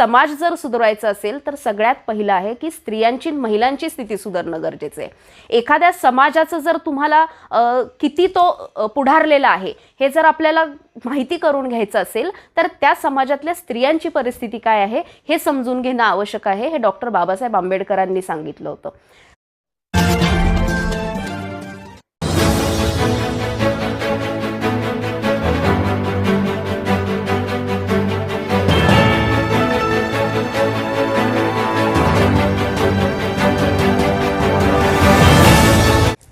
समाज जर सुधारायचा असेल तर सगळ्यात पहिलं आहे की स्त्रियांची महिलांची स्थिती सुधारणं गरजेचं आहे. एखाद्या समाजाचं जर तुम्हाला किती तो पुढारलेला आहे हे जर आपल्याला माहिती करून घ्यायचं असेल तर त्या समाजातल्या स्त्रियांची परिस्थिती काय आहे हे समजून घेणं आवश्यक आहे. हे डॉक्टर बाबासाहेब आंबेडकरांनी सांगितलं होतं.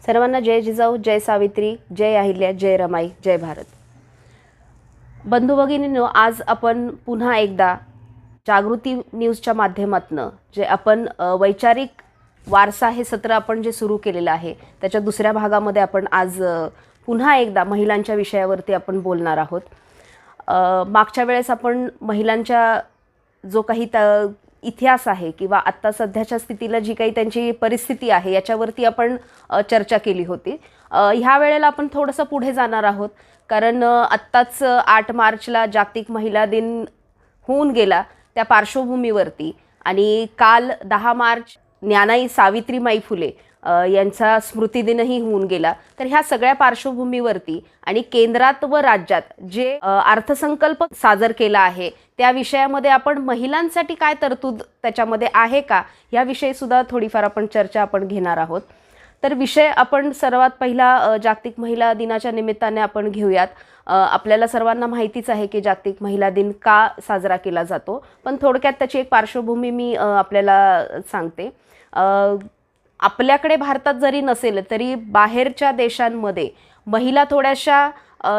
सर्वांना जय जिजाऊ, जय सावित्री, जय अहिल्या, जय रमाई, जय भारत. बंधू भगिनींनो, आज आपण पुन्हा एकदा जागृती न्यूजच्या माध्यमातून जे आपण वैचारिक वारसा हे सत्र आपण जे सुरू केलेलं आहे त्याच्या दुसऱ्या भागामध्ये आपण आज पुन्हा एकदा महिलांच्या विषयावरती आपण बोलणार आहोत. मागच्या वेळेस आपण महिलांच्या जो काही इतिहास आहे किंवा आत्ता सध्याच्या स्थितीला जी काही त्यांची परिस्थिती आहे याच्यावरती आपण चर्चा केली होती. ह्या वेळेला आपण थोडंसं पुढे जाणार आहोत कारण आत्ताच 8 मार्चला जागतिक महिला दिन होऊन गेला त्या पार्श्वभूमीवरती आणि काल 10 मार्च ज्ञानाई सावित्रीमाई फुले यांचा स्मृतिदिनही होऊन गेला. तर ह्या सगळ्या पार्श्वभूमीवरती आणि केंद्रात व राज्यात जे अर्थसंकल्प सादर केला आहे त्या विषयामध्ये आपण महिलांसाठी काय तरतूद त्याच्यामध्ये आहे का याविषयी सुद्धा थोडीफार आपण चर्चा आपण घेणार आहोत. तर विषय आपण सर्वात पहिला जागतिक महिला दिनाच्या निमित्ताने आपण घेऊयात. आपल्याला सर्वांना माहितीच आहे की जागतिक महिला दिन का साजरा केला जातो, पण थोडक्यात त्याची एक पार्श्वभूमी मी आपल्याला सांगते. आपल्याकडे भारतात जरी नसेल तरी बाहेरच्या देशांमध्ये महिला थोड्याशा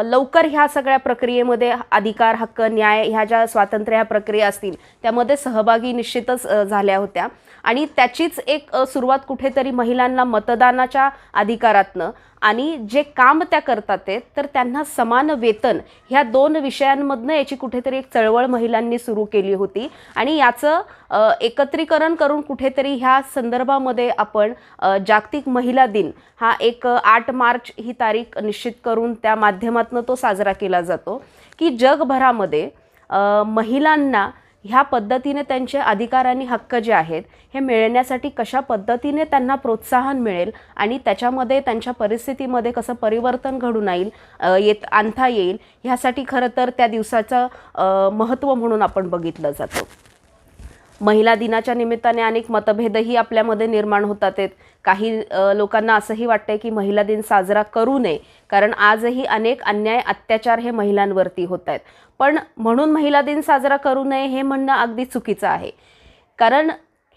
लवकर ह्या सगळ्या प्रक्रियेमध्ये अधिकार, हक्क, न्याय ह्या ज्या स्वातंत्र्य ह्या प्रक्रिया असतील त्यामध्ये सहभागी निश्चितच झाल्या होत्या आणि त्याचीच एक सुरुवात कुठेतरी महिलांना मतदानाच्या अधिकारातनं आणि जे काम त्या करतात ते तर त्यांना समान वेतन ह्या 2 विषयांमधनं याची कुठेतरी एक चळवळ महिलांनी सुरू केली होती आणि याचं एकत्रीकरण करून कुठेतरी ह्या संदर्भामध्ये आपण जागतिक महिला दिन हा एक 8 मार्च ही तारीख निश्चित करून त्या माध्यमातून तो साजरा केला जातो की जगभरामध्ये महिलांना ह्या पद्धतीने त्यांचे अधिकार आणि हक्क जे आहेत हे मिळण्यासाठी कशा पद्धतीने त्यांना प्रोत्साहन मिळेल आणि त्याच्यामध्ये त्यांच्या परिस्थितीमध्ये कसं परिवर्तन घडून आणता येईल ह्यासाठी खरं तर त्या दिवसाचं महत्त्व म्हणून आपण बघितलं जातं. महिला दिनाच्या निमित्ताने अनेक मतभेदही आपल्यामध्ये निर्माण होतात आहेत. काही लोकांना असंही वाटतंय की महिला दिन साजरा करू नये कारण आजही अनेक अन्याय अत्याचार हे महिलांवरती होत आहेत. पण म्हणून महिला दिन साजरा करू नये हे म्हणणं अगदी चुकीचं आहे कारण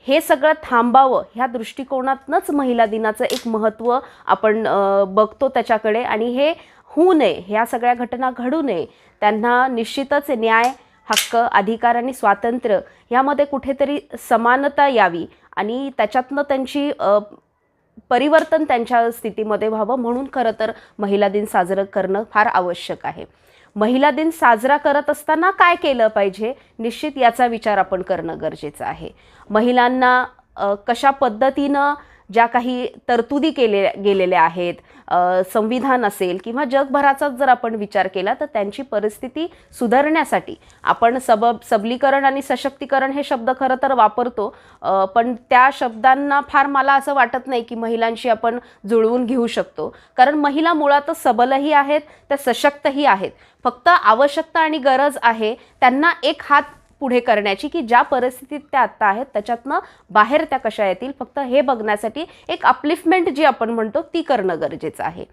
हे सगळं थांबावं ह्या दृष्टिकोनातूनच महिला दिनाचं एक महत्त्व आपण बघतो त्याच्याकडे आणि हे होऊ नये, ह्या सगळ्या घटना घडू नये, त्यांना निश्चितच न्याय, हक्क, अधिकार आणि स्वातंत्र्य यामध्ये कुठेतरी समानता यावी आणि त्याच्यातनं त्यांची परिवर्तन त्यांच्या स्थितीमध्ये व्हावं म्हणून खरं तर महिला दिन साजरं करणं फार आवश्यक आहे. महिला दिन साजरा करत असताना काय केलं पाहिजे निश्चित याचा विचार आपण करणं गरजेचं आहे. महिलांना कशा पद्धतीनं ज्या काही तरतुदी गेलेल्या आहेत, संविधान असेल किंवा जगभराचा जर आपण विचार केला तर त्यांची परिस्थिती सुधारण्यासाठी आपण सबलीकरण आणि सशक्तीकरण हे शब्द खरं तर वापरतो, पण त्या शब्दांना फार मला असं वाटत नाही की महिलांशी आपण जुळवून घेऊ शकतो कारण महिला मुळातच सबलही आहेत, त्या सशक्तही आहेत. फक्त आवश्यकता आणि गरज आहे त्यांना एक हात पुढे करण्याची की ज्या परिस्थितीत त्या आत्ता आहेत त्याच्यातनं बाहेर त्या कशा येतील फक्त हे बघण्यासाठी एक अपलिफ्टमेंट जी आपण म्हणतो ती करणं गरजेचं आहे.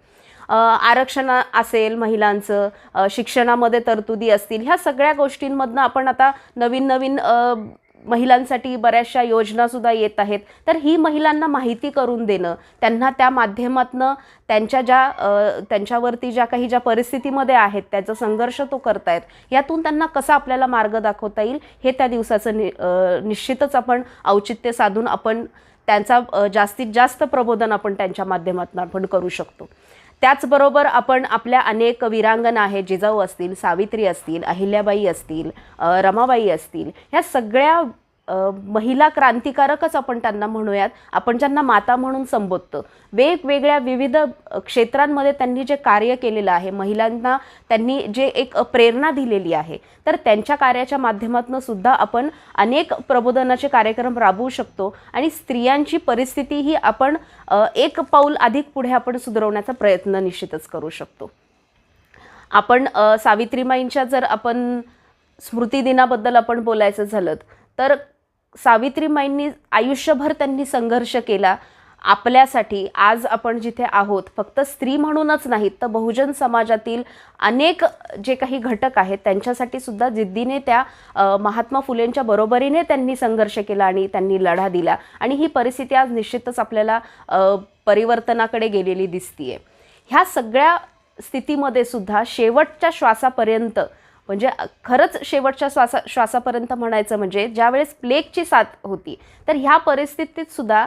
आरक्षण असेल महिलांचं, शिक्षणामध्ये तरतुदी असतील, ह्या सगळ्या गोष्टींमधनं आपण आता नवीन महिलांसाठी बऱ्याचशा योजनासुद्धा येत आहेत. तर ही महिलांना माहिती करून देणं, त्यांना त्या माध्यमातनं त्यांच्यावरती ज्या परिस्थितीमध्ये आहेत त्याचा संघर्ष तो करतायत यातून त्यांना कसा आपल्याला मार्ग दाखवता येईल हे त्या दिवसाचं निश्चितच आपण औचित्य साधून आपण त्यांचा जास्तीत जास्त प्रबोधन आपण त्यांच्या माध्यमातून आपण करू शकतो. त्याचबरोबर आपण आपल्या अनेक वीरांगना आहेत, जिजाऊ असतील, सावित्री असतील, अहिल्याबाई असतील, रमाबाई असतील, ह्या सगळ्या महिला क्रांतिकारकच आपण त्यांना म्हणूयात, आपण ज्यांना माता म्हणून संबोधतो, वेगवेगळ्या विविध क्षेत्रांमध्ये त्यांनी जे कार्य केलेलं आहे, महिलांना त्यांनी जे एक प्रेरणा दिलेली आहे, तर त्यांच्या कार्याच्या माध्यमातून सुद्धा आपण अनेक प्रबोधनाचे कार्यक्रम राबवू शकतो आणि स्त्रियांची परिस्थिती ही आपण एक पाऊल अधिक पुढे आपण सुधारवण्याचा प्रयत्न निश्चितच करू शकतो. आपण सावित्रीमाईंच्या जर आपण स्मृती दिनाबद्दल आपण बोलायचं झालं तर सावित्रीमाईंनी आयुष्यभर त्यांनी संघर्ष केला आपल्यासाठी. आज आपण जिथे आहोत फक्त स्त्री म्हणूनच नाहीत तर बहुजन समाजातील अनेक जे काही घटक आहेत त्यांच्यासाठी सुद्धा जिद्दीने त्या महात्मा फुलेंच्या बरोबरीने त्यांनी संघर्ष केला आणि त्यांनी लढा दिला आणि ही परिस्थिती आज निश्चितच आपल्याला परिवर्तनाकडे गेलेली दिसतीये. ह्या सगळ्या स्थितीमध्ये सुद्धा शेवटच्या श्वासापर्यंत, म्हणजे खरंच शेवटच्या श्वासापर्यंत म्हणायचं म्हणजे ज्यावेळेस प्लेगची साथ होती तर ह्या परिस्थितीत सुद्धा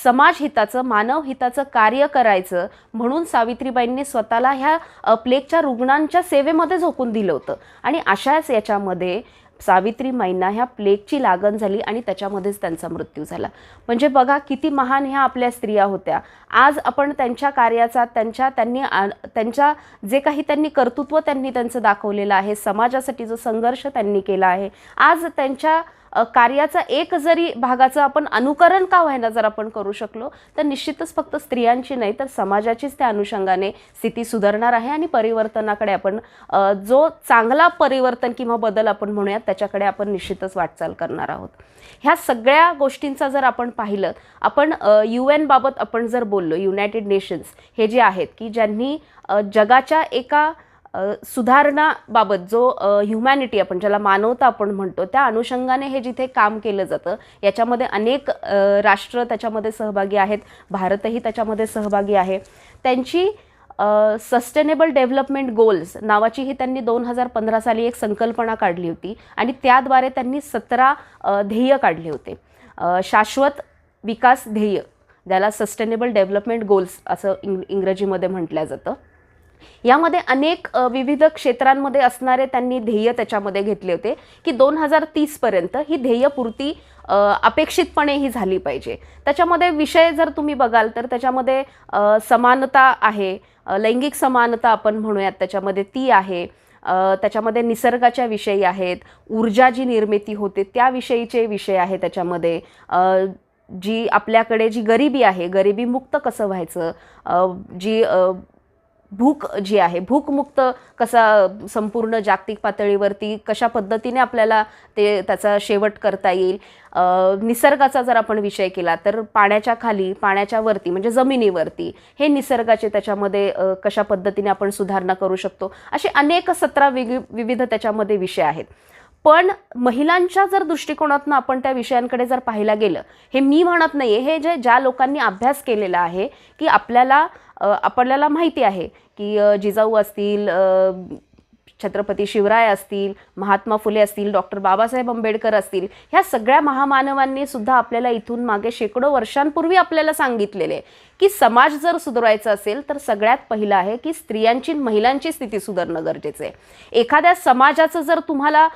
समाजहिताचं मानवहिताचं कार्य करायचं म्हणून सावित्रीबाईंनी स्वतःला ह्या प्लेगच्या रुग्णांच्या सेवेमध्ये झोकून दिलं होतं आणि अशाच याच्यामध्ये सावित्रीमाईंना ह्या प्लेगची लागण झाली आणि त्याच्यामध्येच त्यांचा मृत्यू झाला. म्हणजे बघा किती महान ह्या आपल्या स्त्रिया होत्या. आज आपण त्यांच्या कार्याचा त्यांच्या जे काही त्यांनी कर्तृत्व त्यांचं दाखवलेलं आहे, समाजासाठी जो संघर्ष त्यांनी केला आहे, आज त्यांच्या कार्याचा एक जरी भागाचं आपण अनुकरण का व्हायना जर आपण करू शकलो तर निश्चितच फक्त स्त्रियांची नाही तर समाजाचीच त्या अनुषंगाने स्थिती सुधारणार आहे आणि परिवर्तनाकडे आपण जो चांगला परिवर्तन किंवा बदल आपण म्हणूयात त्याच्याकडे आपण निश्चितच वाटचाल करणार आहोत. ह्या सगळ्या गोष्टींचा जर आपण पाहिलं, आपण UN बाबत आपण जर बोललो, युनायटेड नेशन्स हे जे आहेत की ज्यांनी जगाच्या एका सुधारणाबाबत जो ह्युमॅनिटी आपण ज्याला मानवता आपण म्हणतो त्या अनुषंगाने हे जिथे काम केलं जातं, याच्यामध्ये अनेक राष्ट्र त्याच्यामध्ये सहभागी आहेत, भारतही त्याच्यामध्ये सहभागी आहे. त्यांची सस्टेनेबल डेव्हलपमेंट गोल्स नावाची ही त्यांनी 2015 साली एक संकल्पना काढली होती आणि त्याद्वारे त्यांनी 17 ध्येय काढले होते. शाश्वत विकास ध्येय, ज्याला सस्टेनेबल डेव्हलपमेंट गोल्स असं इंग्रजीमध्ये म्हटलं जातं. यामध्ये अनेक विविध क्षेत्रांमध्ये असणारे त्यांनी ध्येय त्याच्यामध्ये घेतले होते की 2030 पर्यंत ही ध्येयपूर्ती अपेक्षितपणे ही झाली पाहिजे. त्याच्यामध्ये विषय जर तुम्ही बघाल तर त्याच्यामध्ये समानता आहे, लैंगिक समानता आपण म्हणूयात त्याच्यामध्ये ती आहे, त्याच्यामध्ये निसर्गाच्या विषयी आहेत, ऊर्जा जी निर्मिती होते त्याविषयीचे विषय आहे, त्याच्यामध्ये जी आपल्याकडे जी गरिबी आहे, गरिबी मुक्त कसं व्हायचं, जी भूक जी आहे, भूकमुक्त कसा संपूर्ण जागतिक पातळीवरती कशा पद्धतीने आपल्याला त्याचा शेवट करता येईल. निसर्गाचा जर आपण विषय केला तर पाण्याच्या खाली, पाण्याच्या वरती म्हणजे जमिनीवरती हे निसर्गाचे त्याच्यामध्ये कशा पद्धतीने आपण सुधारणा करू शकतो, असे अनेक 17 विविध त्याच्यामध्ये विषय आहेत. पण महिलांच्या जर दृष्टिकोनातून आपण त्या विषयांकडे जर पाहायला गेलं, हे मी म्हणत नाहीये, हे ज्या लोकांनी अभ्यास केलेला आहे की आपल्याला माहिती आहे की जिजाऊ असतील, छत्रपती शिवराय असतील, महात्मा फुले असतील, डॉक्टर बाबासाहेब आंबेडकर असतील, ह्या सगळ्या महामानवांनी सुद्धा आपल्याला इथून मागे शेकडो वर्षांपूर्वी आपल्याला सांगितलेले की समाज जर सुधारायचा असेल तर सगळ्यात पहिलं आहे की स्त्रियांची महिलांची स्थिती सुधारणं गरजेचं आहे. एखाद्या समाजाचं जर तुम्हाला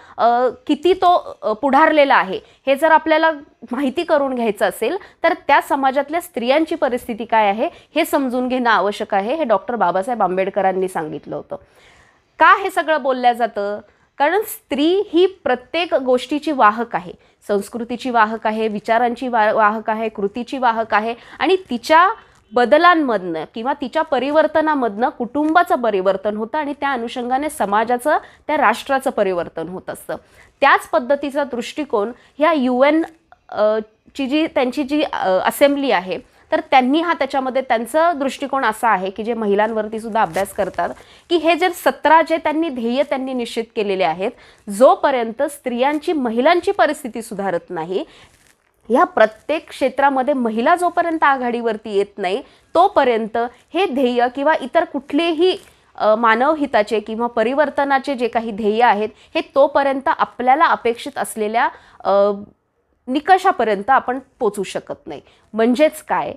किती तो पुढारलेला आहे हे जर आपल्याला माहिती करून घ्यायचं असेल तर त्या समाजातल्या स्त्रियांची परिस्थिती काय आहे हे समजून घेणं आवश्यक आहे. हे डॉक्टर बाबासाहेब आंबेडकरांनी सांगितलं होतं. का हे सगळं बोलल्या जातं? कारण स्त्री ही प्रत्येक गोष्टीची वाहक आहे, संस्कृतीची वाहक आहे, विचारांची वाहक आहे, कृतीची वाहक आहे आणि तिच्या बदलांमधनं किंवा तिच्या परिवर्तनामधनं कुटुंबाचं परिवर्तन होतं आणि त्या अनुषंगाने समाजाचं, त्या राष्ट्राचं परिवर्तन होत असतं. त्याच पद्धतीचा दृष्टिकोन ह्या UN ची त्यांची जी असेंब्ली आहे तर त्यांनी त्याच्यामध्ये त्यांचा दृष्टिकोन असा आहे की जे महिलांवरती सुद्धा अभ्यास करतात की हे जे 17 जे त्यांनी ध्येय त्यांनी निश्चित केलेले आहेत, जोपर्यंत स्त्रियांची महिलांची परिस्थिती सुधारत नाही, या प्रत्येक क्षेत्रामध्ये महिला जोपर्यंत आघाडीवरती येत नाही तोपर्यंत हे ध्येय किंवा इतर कुठलेही मानवहिताचे किंवा परिवर्तनाचे जे काही ध्येय आहेत हे तोपर्यंत आपल्याला अपेक्षित असलेल्या निकषापर्यंत आपण पोचू शकत नाही. म्हणजेच काय,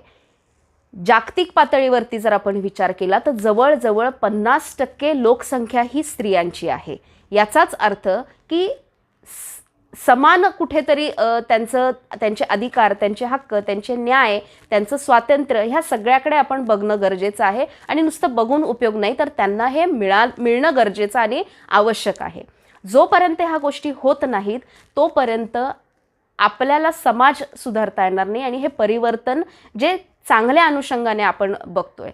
जागतिक पातळीवरती जर आपण विचार केला तर जवळजवळ 50% लोकसंख्या ही स्त्रियांची आहे. याचाच अर्थ की समान कुठेतरी त्यांचे अधिकार, त्यांचे हक्क, त्यांचे न्याय, त्यांचं स्वातंत्र्य ह्या सगळ्याकडे आपण बघणं गरजेचं आहे. आणि नुसतं बघून उपयोग नाही, तर त्यांना हे मिळणं गरजेचं आणि आवश्यक आहे. जोपर्यंत ह्या गोष्टी होत नाहीत तोपर्यंत आपल्याला समाज सुधारता येणार नाही. आणि हे परिवर्तन जे चांगल्या अनुषंगाने आपण बघतोय,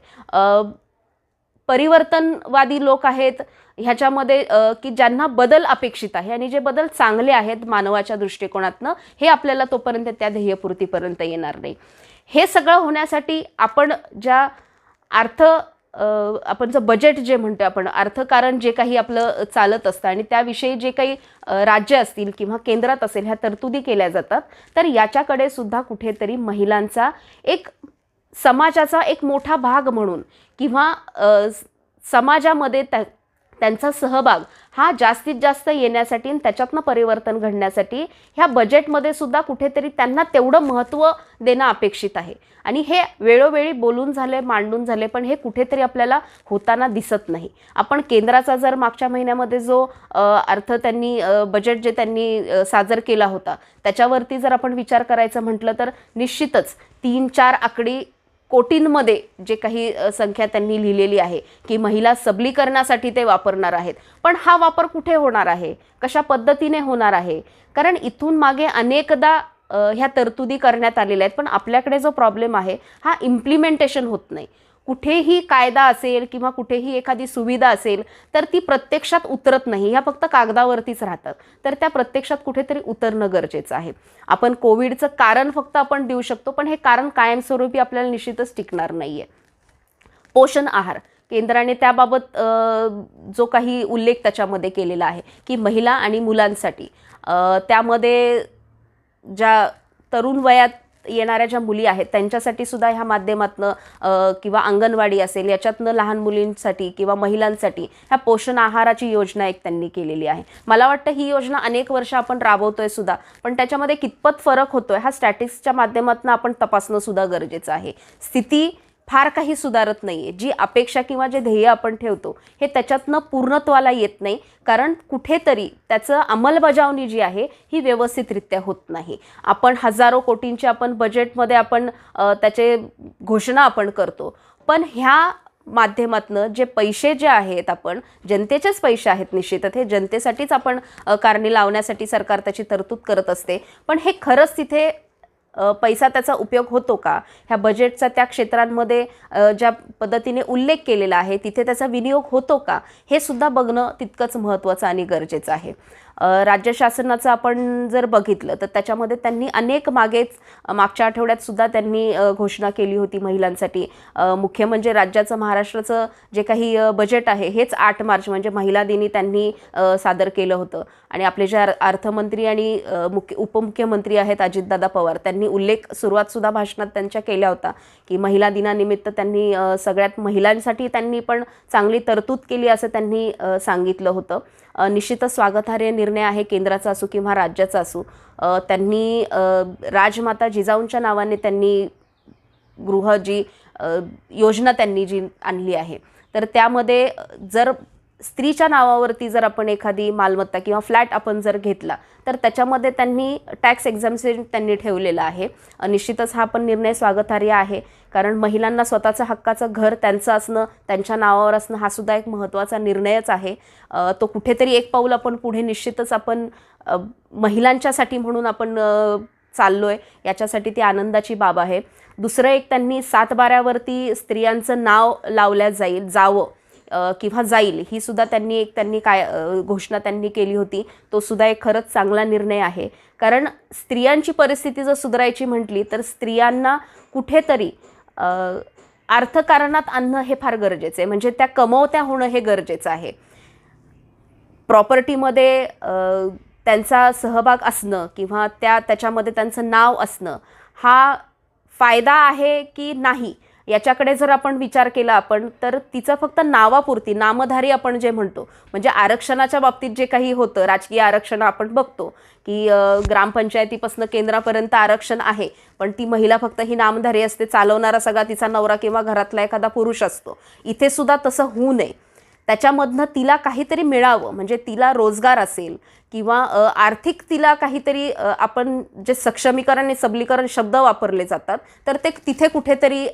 परिवर्तनवादी लोक आहेत ह्याच्यामध्ये की ज्यांना बदल अपेक्षित आहे आणि जे बदल चांगले आहेत मानवाच्या दृष्टिकोनातनं, हे आपल्याला तोपर्यंत त्या ध्येयपूर्तीपर्यंत येणार नाही. हे सगळं होण्यासाठी आपण ज्या आपण जर बजेट जे म्हणतो, आपण अर्थकारण जे काही आपलं चालत असतं आणि त्याविषयी जे काही राज्य असतील किंवा केंद्रात असेल ह्या तरतुदी केल्या जातात, तर याच्याकडे सुद्धा कुठेतरी महिलांचा एक समाजाचा एक मोठा भाग म्हणून किंवा समाजामध्ये त्यांचा सहभाग हा जास्तीत जास्त येण्यासाठी आणि त्याच्यातनं परिवर्तन घडण्यासाठी ह्या बजेटमध्ये सुद्धा कुठेतरी त्यांना तेवढं महत्त्व देणं अपेक्षित आहे. आणि हे वेळोवेळी बोलून झाले, मांडून झाले, पण हे कुठेतरी आपल्याला होताना दिसत नाही. आपण केंद्राचा जर मागच्या महिन्यामध्ये जो बजेट जे त्यांनी सादर केला होता त्याच्यावरती जर आपण विचार करायचं म्हटलं तर निश्चितच 3-4 आकडी कोटींमध्ये जे काही संख्या त्यांनी लिहिलेली आहे की महिला सबलीकरणासाठी ते वापरणार आहेत. पण हा वापर कुठे होणार आहे, कशा पद्धतीने होणार आहे? कारण इथून मागे अनेकदा ह्या तरतुदी करण्यात आलेल्या आहेत, पण आपल्याकडे जो प्रॉब्लेम आहे हा इम्प्लिमेंटेशन होत नाही. कुठेही कायदा असेल किंवा कुठेही एखादी सुविधा असेल तर ती प्रत्यक्षात उतरत नाही, ह्या फक्त कागदावरतीच राहतात. तर त्या प्रत्यक्षात कुठेतरी उतरणं गरजेचं आहे. आपण कोविडचं कारण फक्त आपण देऊ शकतो, पण हे कारण कायमस्वरूपी आपल्याला निश्चितच टिकणार नाही आहे. पोषण आहार, केंद्राने त्याबाबत जो काही उल्लेख त्याच्यामध्ये केलेला आहे की महिला आणि मुलांसाठी त्यामध्ये ज्या तरुण वयात येणाऱ्या ज्या मुली आहेत त्यांच्यासाठी सुद्धा ह्या माध्यमातनं किंवा अंगणवाडी असेल याच्यातनं लहान मुलींसाठी किंवा महिलांसाठी ह्या पोषण आहाराची योजना एक त्यांनी केलेली आहे. मला वाटतं ही योजना अनेक वर्ष आपण राबवतोय सुद्धा, पण त्याच्यामध्ये कितपत फरक होतोय हा स्टॅटिस्टिक्सच्या माध्यमातून आपण तपासणं सुद्धा गरजेचं आहे. स्थिती फार काही सुधारत नाही आहे. जी अपेक्षा किंवा जे ध्येय आपण ठेवतो हे त्याच्यातनं पूर्णत्वाला येत नाही, कारण कुठेतरी त्याचं अंमलबजावणी जी आहे ही व्यवस्थितरित्या होत नाही. आपण हजारो कोटींचे आपण बजेटमध्ये आपण त्याचे घोषणा आपण करतो, पण ह्या माध्यमातनं जे पैसे जे आहेत आपण जनतेचेच पैसे आहेत, निश्चितच हे जनतेसाठीच आपण कारणी लावण्यासाठी सरकार त्याची तरतूद करत असते. पण हे खरंच तिथे पैसा त्याचा उपयोग होतो का, ह्या बजेटचा त्या क्षेत्रांमध्ये ज्या पद्धतीने उल्लेख केलेला आहे तिथे त्याचा विनियोग होतो का, हे सुद्धा बघणं तितकंच महत्त्वाचं आणि गरजेचं आहे. राज्य शासनाचं आपण जर बघितलं तर त्याच्यामध्ये त्यांनी अनेक मागच्या आठवड्यात सुद्धा त्यांनी घोषणा केली होती महिलांसाठी. मुख्य म्हणजे राज्याचं महाराष्ट्राचं जे काही बजेट आहे हेच 8 मार्च म्हणजे महिला दिनी त्यांनी सादर केलं होतं. आणि आपले जे अर्थमंत्री आणि उपमुख्यमंत्री आहेत अजितदादा पवार, त्यांनी उल्लेख सुरुवातसुद्धा भाषणात त्यांच्या केला होता की महिला दिनानिमित्त त्यांनी सगळ्यात महिलांसाठी त्यांनी पण चांगली तरतूद केली असं त्यांनी सांगितलं होतं. निश्चितच स्वागतार्ह निर्णय आहे, केंद्राचा असो किंवा राज्याचा असो. त्यांनी राजमाता जिजाऊंच्या नावाने त्यांनी जी योजना त्यांनी जी आणली आहे, तर त्यामध्ये जर स्त्रीच्या नावावरती जर आपण एखादी मालमत्ता किंवा फ्लॅट आपण जर घेतला तर त्याच्यामध्ये त्यांनी टॅक्स एक्झम्पशन त्यांनी ठेवलेलं आहे. निश्चितच हा पण निर्णय स्वागतार्ह आहे, कारण महिलांना स्वतःचं हक्काचं घर त्यांचं असणं, त्यांच्या नावावर असणं हा सुद्धा एक महत्त्वाचा निर्णयच आहे. तो कुठेतरी एक पाऊल आपण पुढे निश्चितच आपण महिलांच्यासाठी म्हणून आपण चाललोय, याच्यासाठी ती आनंदाची बाब आहे. दुसरं एक त्यांनी 7/12वरती स्त्रियांचं नाव लावल्या जावं किंवा जाईल ही सुद्धा त्यांनी घोषणा त्यांनी केली होती. तो सुद्धा एक खरंच चांगला निर्णय आहे, कारण स्त्रियांची परिस्थिती जर सुधारायची म्हटली तर स्त्रियांना कुठेतरी अर्थकारणात आणणं हे फार गरजेचं आहे. म्हणजे त्या कमवत्या होणं हे गरजेचं आहे. प्रॉपर्टीमध्ये त्यांचा सहभाग असणं किंवा त्याच्यामध्ये त्यांचं नाव असणं हा फायदा आहे की नाही याच्याकडे जर आपण विचार केला आपण, तर तिचं फक्त नावापुरती नामधारी आपण जे म्हणतो, म्हणजे आरक्षणाच्या बाबतीत जे काही होतं, राजकीय आरक्षण आपण बघतो की ग्रामपंचायतीपासून केंद्रापर्यंत आरक्षण आहे, पण ती महिला फक्त ही नामधारी असते, चालवणारा सगळा तिचा नवरा किंवा घरातला एखादा पुरुष असतो. इथे सुद्धा तसं होऊ नये. त्याच्यामधनं तिला काहीतरी मिळावं, म्हणजे तिला रोजगार असेल किंवा आर्थिक तिला काहीतरी आपण जे सक्षमीकरण आणि सबलीकरण शब्द वापरले जातात तर ते तिथे कुठेतरी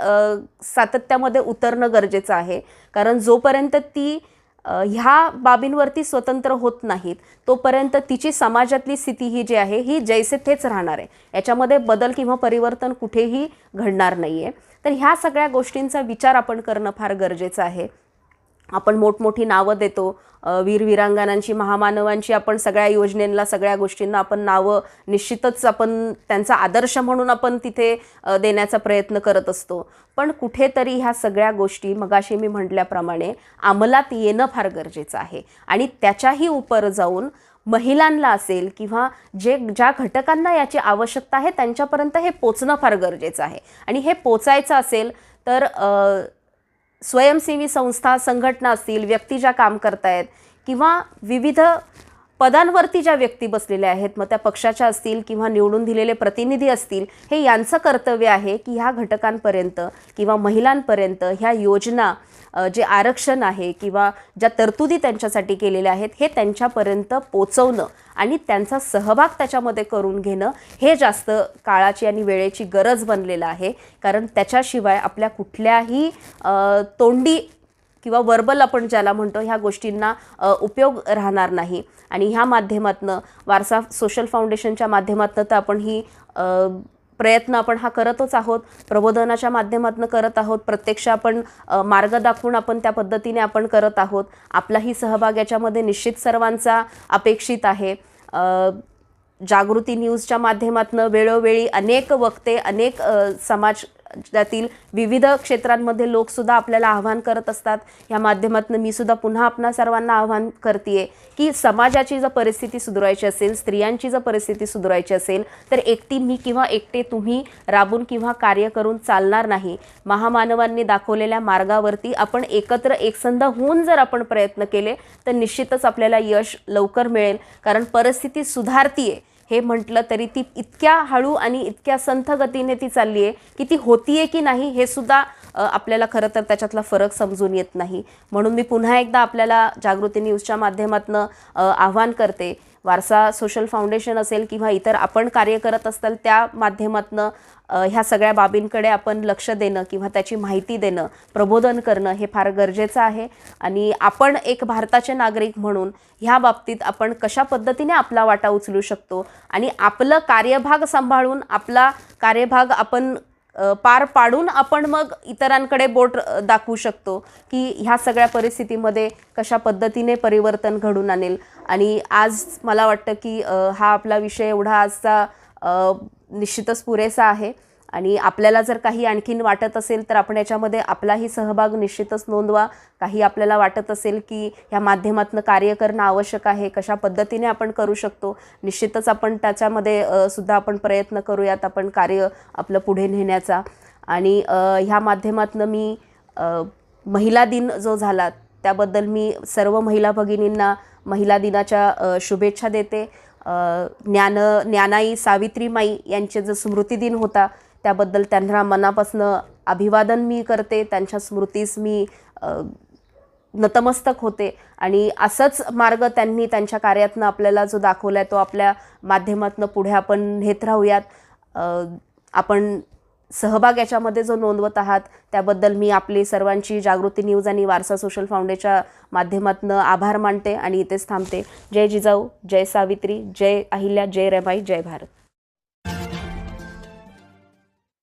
सातत्यामध्ये उतरणं गरजेचं आहे. कारण जोपर्यंत ती ह्या बाबींवरती स्वतंत्र होत नाहीत तोपर्यंत तिची समाजातली स्थिती ही जी आहे ही जैसे तेच राहणार आहे. याच्यामध्ये बदल किंवा परिवर्तन कुठेही घडणार नाही आहे. तर ह्या सगळ्या गोष्टींचा विचार आपण करणं फार गरजेचं आहे. आपण मोठमोठी नावं देतो, वीरवीरांगणांची, महामानवांची, आपण सगळ्या योजनेला, सगळ्या गोष्टींना आपण नावं निश्चितच आपण त्यांचा आदर्श म्हणून आपण तिथे देण्याचा प्रयत्न करत असतो. पण कुठेतरी ह्या सगळ्या गोष्टी मगाशी मी म्हटल्याप्रमाणे अंमलात येणं फार गरजेचं आहे. आणि त्याच्याही उपर जाऊन महिलांना असेल किंवा ज्या घटकांना याची आवश्यकता आहे त्यांच्यापर्यंत हे पोचणं फार गरजेचं आहे. आणि हे पोचायचं असेल तर स्वयंसेवी संस्था, संघटना असतील, व्यक्ती ज्या काम करतायत किंवा विविध पदांवरती ज्या व्यक्ती बसलेल्या आहेत, मग त्या पक्षाच्या असतील किंवा निवडून दिलेले प्रतिनिधी असतील, हे यांचं कर्तव्य आहे की ह्या घटकांपर्यंत किंवा महिलांपर्यंत ह्या योजना, जे आरक्षण आहे किंवा ज्या तरतुदी त्यांच्यासाठी केलेल्या आहेत हे त्यांच्यापर्यंत पोचवणं आणि त्यांचा सहभाग त्याच्यामध्ये करून घेणं हे जास्त काळाची आणि वेळेची गरज बनलेलं आहे. कारण त्याच्याशिवाय आपल्या कुठल्याही तोंडी किंवा वर्बल आपण ज्याला म्हणतो ह्या गोष्टींना उपयोग राहणार नाही. आणि ह्या माध्यमातनं, वारसा सोशल फाउंडेशनच्या माध्यमातनं तर आपण ही प्रयत्न आपण हा करतच आहोत, प्रबोधनाच्या माध्यमातून करत आहोत, प्रत्यक्ष आपण मार्ग दाखवून आपण त्या पद्धतीने आपण करत आहोत. आपलाही सहभाग याच्यामध्ये निश्चित सर्वांचा अपेक्षित आहे. जागृती न्यूजच्या माध्यमातून वेळोवेळी अनेक वक्ते, अनेक समाजातील विविध क्षेत्रांमध्ये लोकसुद्धा आपल्याला आव्हान करत असतात. या माध्यमातून मी सुद्धा पुन्हा आपणा सर्वांना आव्हान करते की समाजाची जर परिस्थिती सुधारायची असेल, स्त्रियांची जर परिस्थिती सुधारायची असेल तर एकटी मी किंवा एकटे तुम्ही राबून किंवा कार्य करून चालणार नाही. महामानवांनी दाखवलेल्या मार्गावरती आपण एकत्र एकसंध होऊन जर आपण प्रयत्न केले तर निश्चितच आपल्याला यश लवकर मिळेल. कारण परिस्थिती सुधारतीये हे म्हटलं तरी ती इतक्या हळू आणि इतक्या संथ गतीने ती चालली आहे की ती होतीये की नाही हे सुद्धा आपल्याला खरं तर त्याच्यातला फरक समजून येत नाही. म्हणून मी पुन्हा एकदा आपल्याला जागृती न्यूजच्या माध्यमातून आव्हान करते, वारसा सोशल फाउंडेशन असेल किंवा इतर आपण कार्य करत असताल त्या माध्यमातून ह्या सगळ्या बाबींकडे आपण लक्ष देणं किंवा त्याची माहिती देणं, प्रबोधन करणं हे फार गरजेचं आहे. आणि आपण एक भारताचे नागरिक म्हणून ह्या बाबतीत आपण कशा पद्धतीने आपला वाटा उचलू शकतो आणि आपलं कार्यभाग सांभाळून, आपला कार्यभाग आपण पार पाडून आपण मग इतरांकडे बोट दाखवू शकतो की ह्या सगळ्या परिस्थितीमध्ये कशा पद्धतीने परिवर्तन घडून आणेल. आणि आज मला वाटतं की हा आपला विषय एवढा आजचा निश्चितच पुरेसा आहे. आणि आपल्याला जर काही आणखीन वाटत असेल तर आपण याच्यामध्ये आपलाही सहभाग निश्चितच नोंदवा. काही आपल्याला वाटत असेल की ह्या माध्यमातून कार्य करणं आवश्यक आहे, कशा पद्धतीने आपण करू शकतो, निश्चितच आपण त्याच्यामध्ये सुद्धा आपण प्रयत्न करूयात, आपण कार्य आपलं पुढे नेण्याचा. आणि ह्या माध्यमातून मी महिला दिन जो झाला त्याबद्दल मी सर्व महिला भगिनींना महिला दिनाच्या शुभेच्छा देते. ज्ञानाई सावित्रीमाई यांचे जो स्मृतिदिन होता त्याबद्दल त्यांना मनापासून अभिवादन मी करते. त्यांच्या स्मृतीस मी नतमस्तक होते. आणि असंच मार्ग त्यांनी त्यांच्या कार्यातनं आपल्याला जो दाखवला आहे तो आपल्या माध्यमातून पुढे आपण नेत राहूयात. आपण सहभाग याच्यामध्ये जो नोंदवत आहात त्याबद्दल मी आपली सर्वांची जागृती न्यूज आणि वारसा सोशल फाउंडेशनच्या माध्यमातून आभार मानते आणि इथेच थांबते. जय जिजाऊ, जय सावित्री, जय अहिल्या, जय रमाई, जय भारत.